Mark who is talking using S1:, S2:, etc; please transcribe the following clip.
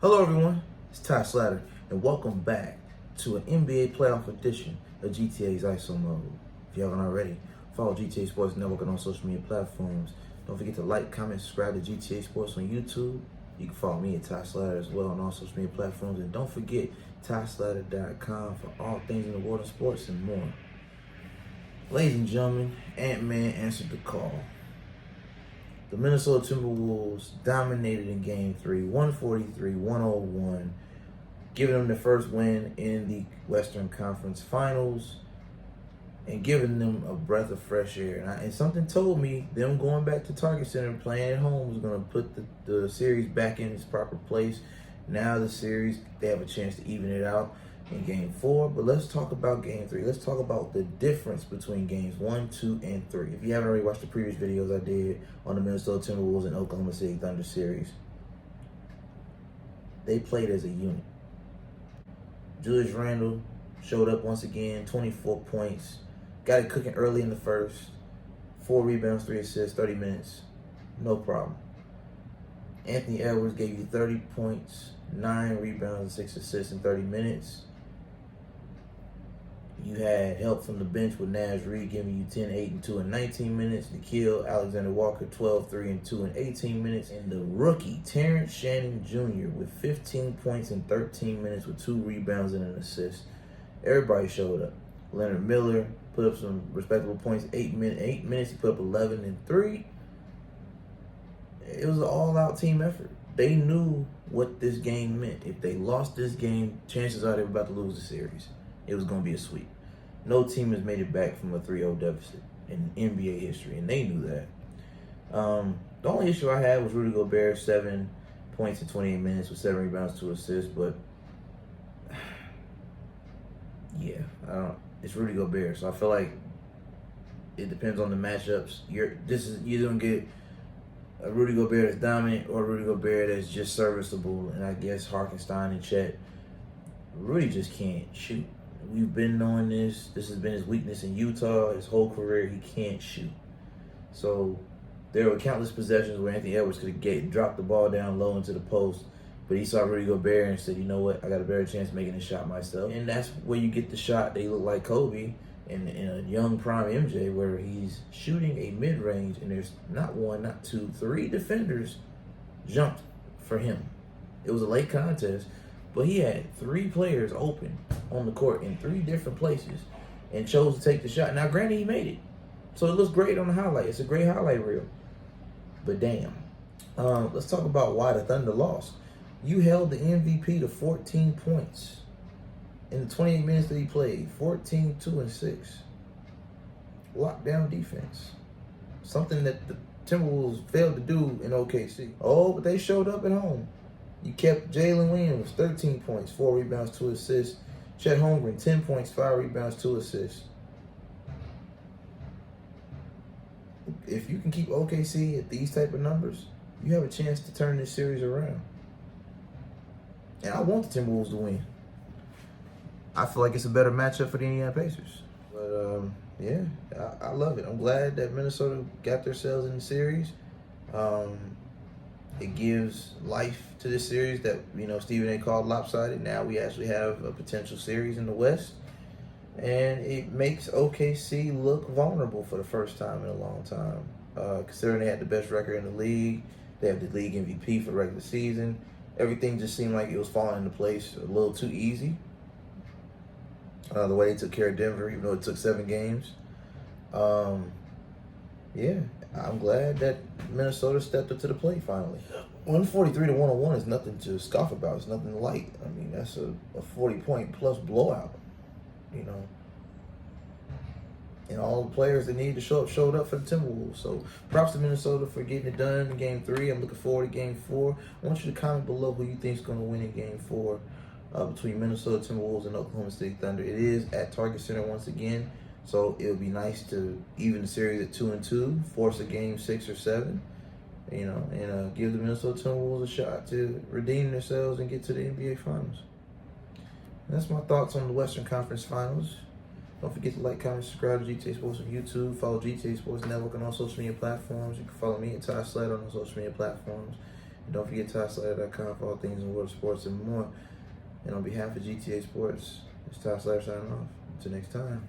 S1: Hello everyone, it's Ty Slatter, and welcome back to an NBA playoff edition of GTA's ISO Mode. If you haven't already, follow GTA Sports Network on all social media platforms. Don't forget to like, comment, subscribe to GTA Sports on YouTube. You can follow me at Ty Slatter as well on all social media platforms. And don't forget TySlatter.com for all things in the world of sports and more. Ladies and gentlemen, Ant-Man answered the call. The Minnesota Timberwolves dominated in Game 3, 143-101, giving them the first win in the Western Conference Finals and giving them a breath of fresh air. And something told me them going back to Target Center and playing at home was going to put the series back in its proper place. Now the series, they have a chance to even it out in Game 4. But let's talk about Game 3. Let's talk about the difference between Games 1, 2, and 3. If you haven't already watched the previous videos I did on the Minnesota Timberwolves and Oklahoma City Thunder series, they played as a unit. Julius Randle showed up once again, 24 points. Got it cooking early in the first. 4 rebounds, 3 assists, 30 minutes. No problem. Anthony Edwards gave you 30 points, 9 rebounds, and 6 assists in 30 minutes. You had help from the bench with Naz Reid giving you 10, 8, and 2 in 19 minutes. Nikhil Alexander-Walker, 12, 3, and 2 in 18 minutes. And the rookie, Terrence Shannon Jr. with 15 points in 13 minutes with 2 rebounds and an assist. Everybody showed up. Leonard Miller put up some respectable points. 8 minutes, he put up 11 and 3. It was an all-out team effort. They knew what this game meant. If they lost this game, chances are they were about to lose the series. It was going to be a sweep. No team has made it back from a 3-0 deficit in NBA history, and they knew that. The only issue I had was Rudy Gobert, 7 points in 28 minutes with 7 rebounds, 2 assists, but yeah, it's Rudy Gobert, so I feel like it depends on the matchups. You're going to get a Rudy Gobert that's dominant or a Rudy Gobert that's just serviceable, and I guess Hartenstein and Chet. Rudy just can't shoot. We've been knowing this. This has been his weakness in Utah his whole career. He can't shoot. So there were countless possessions where Anthony Edwards could have dropped the ball down low into the post, but he saw Rudy Gobert and said, you know what, I got a better chance of making a shot myself. And that's where you get the shot. They look like Kobe in a young prime MJ where he's shooting a mid-range and there's not one, not two, 3 defenders jumped for him. It was a late contest, but he had 3 players open on the court in 3 different places and chose to take the shot. Now, granted, he made it. So it looks great on the highlight. It's a great highlight reel. But damn. Let's talk about why the Thunder lost. You held the MVP to 14 points in the 28 minutes that he played. 14, 2, and 6. Lockdown defense. Something that the Timberwolves failed to do in OKC. Oh, but they showed up at home. You kept Jalen Williams, 13 points, 4 rebounds, 2 assists. Chet Holmgren, 10 points, 5 rebounds, 2 assists. If you can keep OKC at these type of numbers, you have a chance to turn this series around. And I want the Timberwolves to win. I feel like it's a better matchup for the Indiana Pacers. But, yeah, I love it. I'm glad that Minnesota got themselves in the series. It gives life to this series that, Stephen A. called lopsided. Now we actually have a potential series in the West. And it makes OKC look vulnerable for the first time in a long time. Considering they had the best record in the league. They have the league MVP for the regular season. Everything just seemed like it was falling into place a little too easy. The way they took care of Denver, even though it took 7 games. Yeah, I'm glad that Minnesota stepped up to the plate finally. 143-101 is nothing to scoff about. It's nothing light. I mean, that's a 40-point plus blowout, And all the players that needed to show up showed up for the Timberwolves. So props to Minnesota for getting it done in Game 3. I'm looking forward to Game 4. I want you to comment below who you think is going to win in Game 4 between Minnesota Timberwolves and Oklahoma City Thunder. It is at Target Center once again. So it would be nice to even the series at 2-2, force a Game 6 or 7, and give the Minnesota Timberwolves a shot to redeem themselves and get to the NBA Finals. And that's my thoughts on the Western Conference Finals. Don't forget to like, comment, subscribe to GTA Sports on YouTube. Follow GTA Sports Network on all social media platforms. You can follow me at Ty Slatter on all social media platforms. Don't forget TySlayer.com for all things in the world of sports and more. And on behalf of GTA Sports, it's Ty Slayer signing off. Until next time.